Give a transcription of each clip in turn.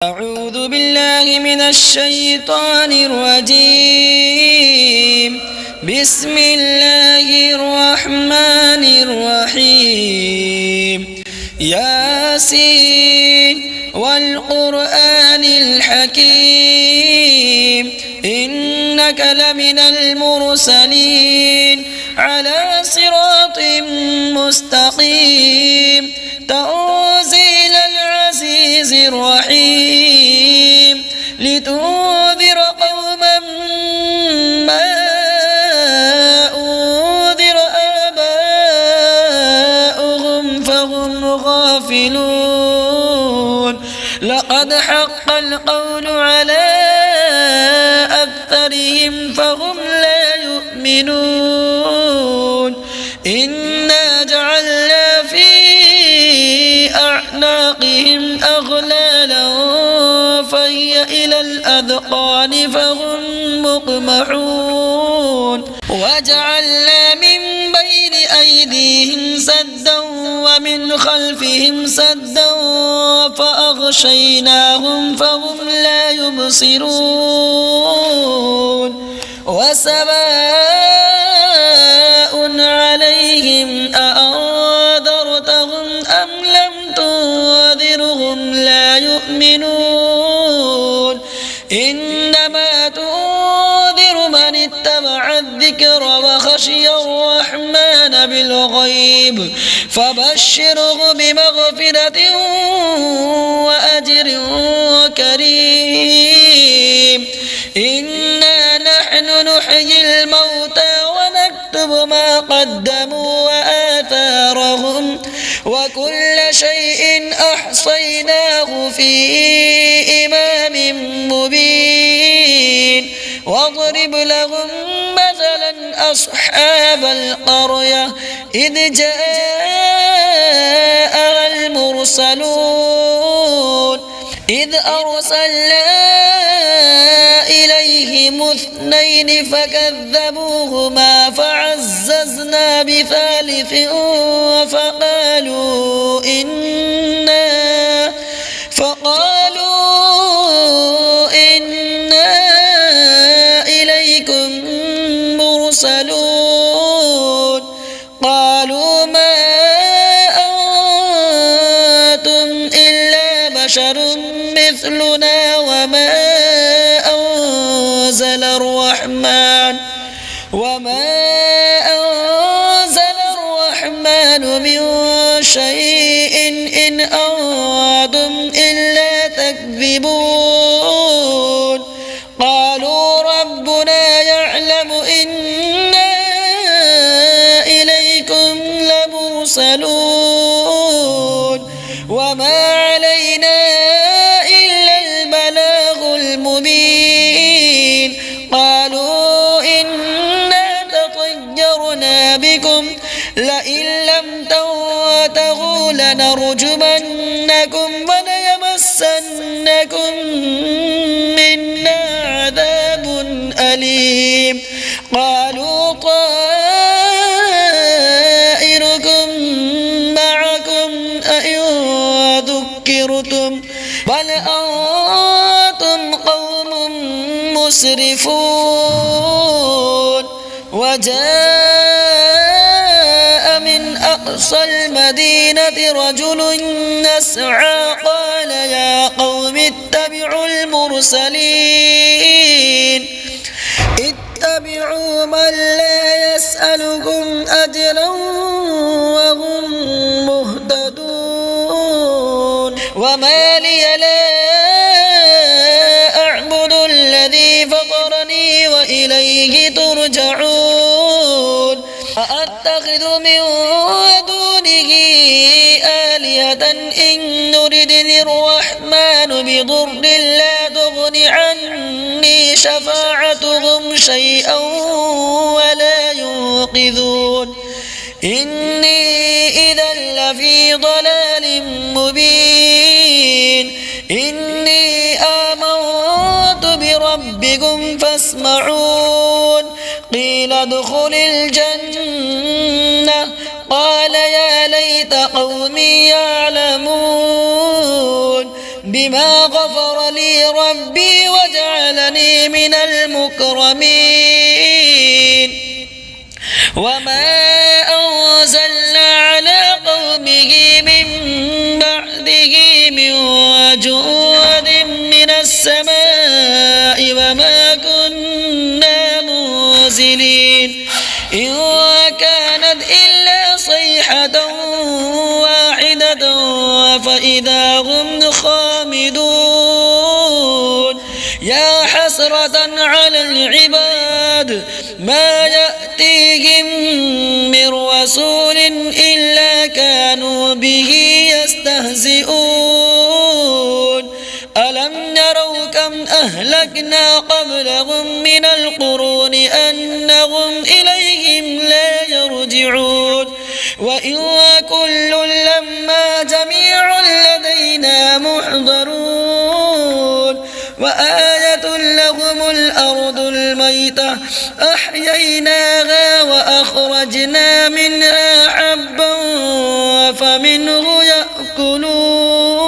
أعوذ بالله من الشيطان الرجيم. بسم الله الرحمن الرحيم. ياسين والقرآن الحكيم إنك لمن المرسلين على صراط مستقيم تنزيل العزيز الرحيم لتنذر قوما ما أنذر آباؤهم فهم غافلون. لقد حق القول على أكثرهم فهم لا يؤمنون. إنا جعلنا في أعناقهم أغلالا فهي إلى الأذقان فهم مقمحون. وجعلنا من بين أيديهم سدا ومن خلفهم سدا فأغشيناهم فهم لا يبصرون. وسواء عليهم أأنذرتهم أم لم تنذرهم لا يؤمنون. إنما تنذر من اتبع الذكر وخشي الرحمن بالغيب فبشره بمغفرة وأجر كريم. إنا نحن نحيي الموتى ونكتب ما قدموا وآثارهم وكل شيء أحصيناه في إمام مبين. واضرب لهم مثلا أصحاب القرية إذ جاءها المرسلون إذ أرسلنا إليهم اثنين فكذبوهما فعززنا بثالث فقالوا إنا إليكم مرسلون. قالوا ما أنتم إلا بشر مثلنا وما أنزل الرحمن من شيء إن أنتم إلا تكذبون. قالوا ربنا يعلم إنا إليكم لمرسلون وما علينا إلا البلاغ المبين. قالوا إنا تطيرنا بكم لئن لم تنتهوا لنرجمنكم وليمسنكم منا عذاب أليم. قالوا طائركم معكم أئن ذكرتم بل أنتم قوم مسرفون. وجاء من أقصى المدينة رجل يسعى قال يا قوم اتبعوا المرسلين اتبعوا من لا يسألكم أجرا وهم مهتدون. وما لي لا أعبد الذي فطرني وإليه ترجعون. أأتخذ من دونه آلهة إن يردني الرحمن بضر لا تغن عني شفاعتهم شيئا ولا ينقذون. إني إذا لفي ضلال مبين. إني آمنت بربكم فاسمعون. قيل ادخل الجنة قال يا ليت قومي يعلمون. بما غفر لي ربي وجعلني من المكرمين وما أنزلنا على قومه من بعده من جود من السماء وما كنا منزلين إن كانت إلا صيحة واحدة فإذا هم خامدون يا حسرة على العباد ما يأتيهم من رسول إلا كانوا به يستهزئون ألم يروا كم أهلكنا قبلهم من القرون أنهم إليهم لا يرجعون وإن كل لما جميع لدينا محضرون وآية لهم الأرض الميتة أحييناها وأخرجنا منها حبا فمنه يأكلون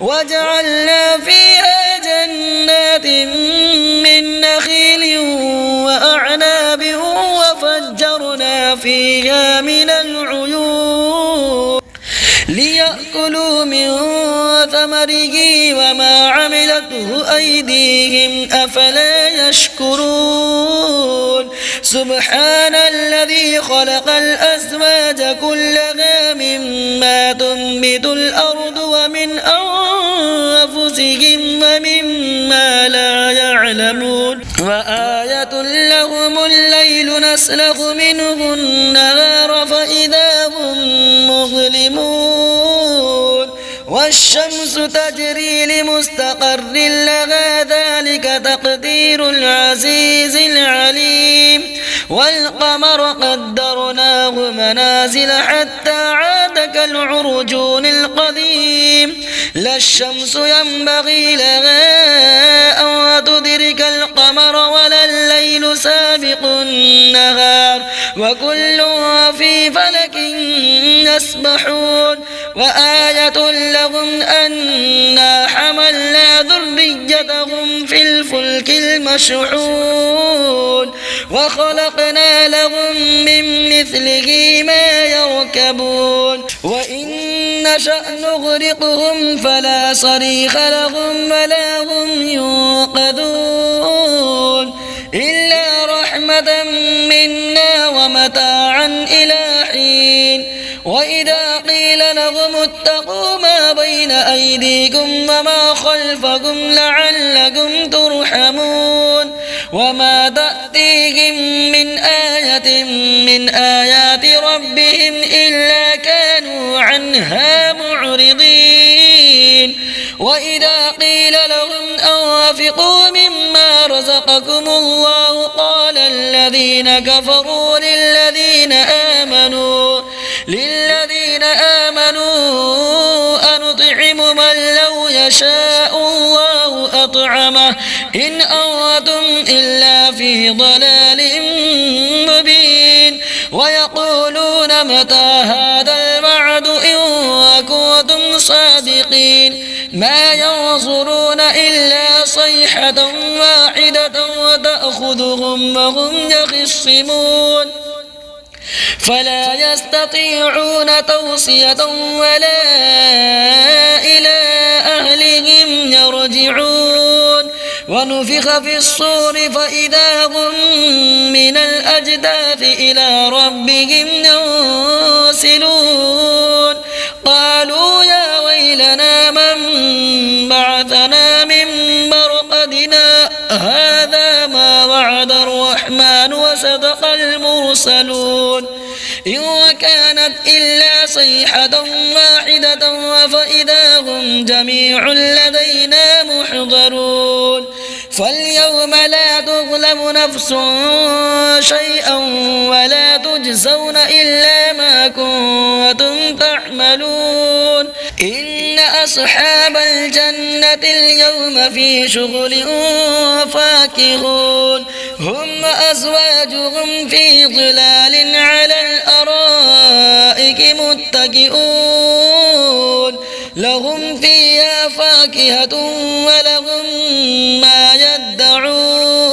وجعلنا فيها جنات من نخيل وأعناب وفجرنا فيها من العيون ليأكلوا من ثمره وما عملته أيديهم أفلا يشكرون سبحان الذي خلق الأزواج كلها مما تنبت الأرض ومن أنفسهم ومما لا يعلمون وآية لهم الليل نسلخ منه النهار فإذا هم مظلمون والشمس تجري لمستقر لها ذلك تقدير العزيز العليم والقمر قدرناه منازل حتى عاد كالعرجون القديم لا الشمس ينبغي لها أن تدرك القمر ولا الليل سابق النهار وكل في فلك يسبحون وآية لهم أنا حملنا ذريتهم في الفلك المشحون وخلقنا لهم من مثله ما يركبون وإن نشأ نغرقهم فلا صريخ لهم ولا هم ينقذون إلا رحمة منا ومتاعا إلى حين وإذا قيل لهم اتقوا ما بين أيديكم وما خلفكم لعلكم ترحمون وما تأتيهم من آية من آيات ربهم إلا كانوا عنها معرضين وإذا قيل لهم أنفقوا مما رزقكم الله قال الذين كفروا للذين آمنوا أنطعم من لو يشاء الله أطعمه إن أنتم إلا في ضلال مبين ويقولون متى هذا الوعد إن كنتم صادقين ما ينظرون إلا صيحة واحدة وتأخذهم وهم يخصمون فلا يستطيعون توصية ولا إلى أهلهم يرجعون ونفخ في الصور فإذا هم من الأجداث إلى ربهم ينسلون قالوا يا ويلنا من بعثنا من مرقدنا هذا ما وعد الرحمن وصدق المرسلون إن كانت إلا صيحة واحدة فإذا هم جميع لدينا محضرون فاليوم لا تظلم نفس شيئا ولا تجزون إلا ما كنتم تعملون إن أصحاب الجنة اليوم في شغل فاكهون هم وأزواجهم في ظلال على الأرائك متكئون لهم فيها فاكهة ولهم ما يدعون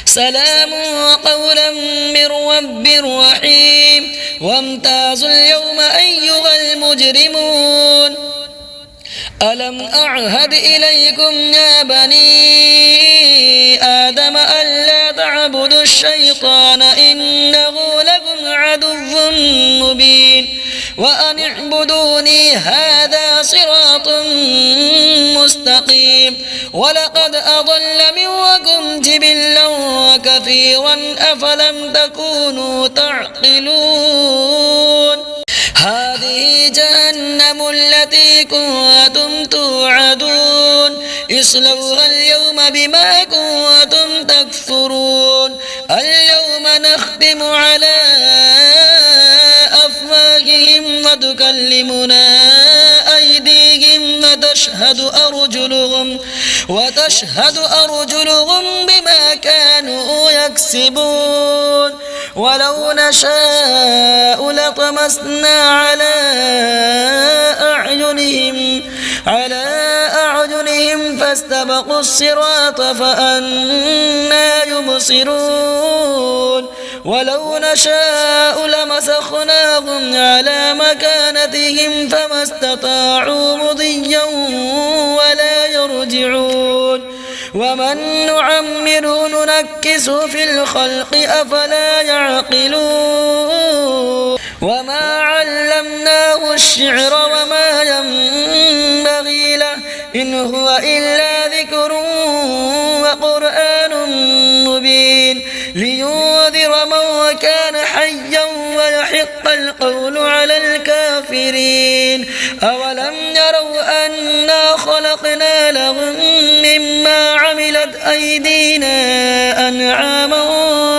سلام قولا من رب رحيم وامتازوا اليوم أيها المجرمون ألم أعهد إليكم يا بني آدم ألا تعبدوا الشيطان إنه لكم عدو مبين وأن اعبدوني هذا صراط مستقيم ولقد أضل منكم جبلا كثيرا أفلم تكونوا تعقلون هذه جهنم التي كنتم توعدون اصلوها اليوم بما كنتم تكفرون اليوم نختم على أفواههم وتكلمنا أيديهم وتشهد أرجلهم بما كانوا يكسبون ولو نشاء لطمسنا على أعينهم فاستبقوا الصراط فأنى يبصرون ولو نشاء لمسخناهم على مكانتهم فما استطاعوا مضيا ولا يرجعون ومن نعمره ننكسه في الخلق أفلا يعقلون وما علمناه الشعر وما ينبغي له إن هو إلا ذكر وقرآن مبين لينذر من كان حيا ويحق القول على الكافرين أولم يروا أنا خلقنا لهم مما عملت أيدينا أنعاما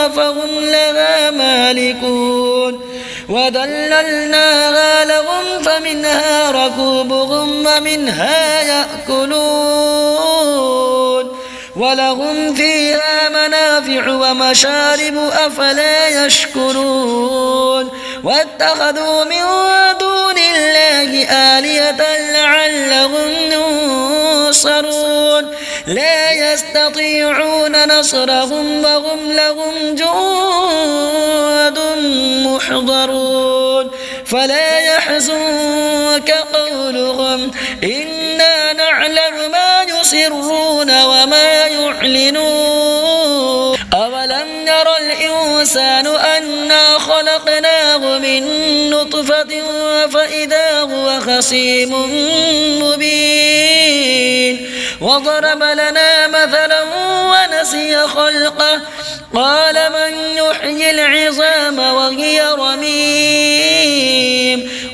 فهم لها مالكون وذللناها لهم فمنها ركوبهم ومنها يأكلون ولهم فيها منافع ومشارب أفلا يشكرون واتخذوا من دون الله آلهة لعلهم ينصرون لا يستطيعون نصرهم وهم لهم جند محضرون فلا يحزنك قولهم إنا نعلم ما يسرون وما يعلنون أولم ير الإنسان أنا خلقناه من نطفة فإذا هو خصيم مبين وضرب لنا مثلا ونسي خلقه قال من يحيي العظام وهي رميم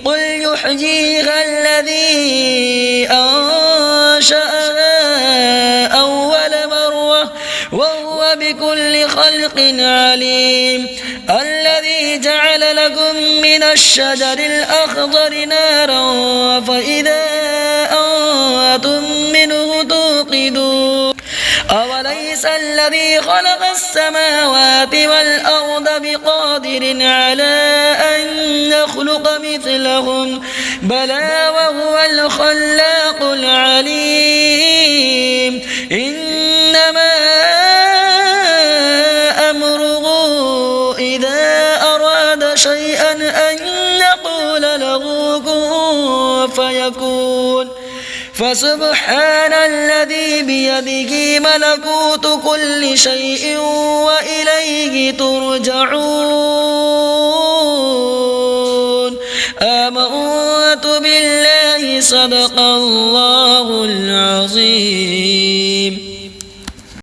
قل يحييها الذي أنشأها أول مرة وهو بكل خلق عليم الذي جعل لكم من الشجر الأخضر نارا فإذا أنتم منه توقدون أوليس الذي خلق السماوات والأرض بقادر على أن يخلق مثلهم بلى وهو الخلاق العليم إنما أمره إذا أراد شيئا أن يقول له كن فيكون فسبحان الذي بيده ملكوت كل شيء وإليه ترجعون آمنت بالله صدق الله العظيم.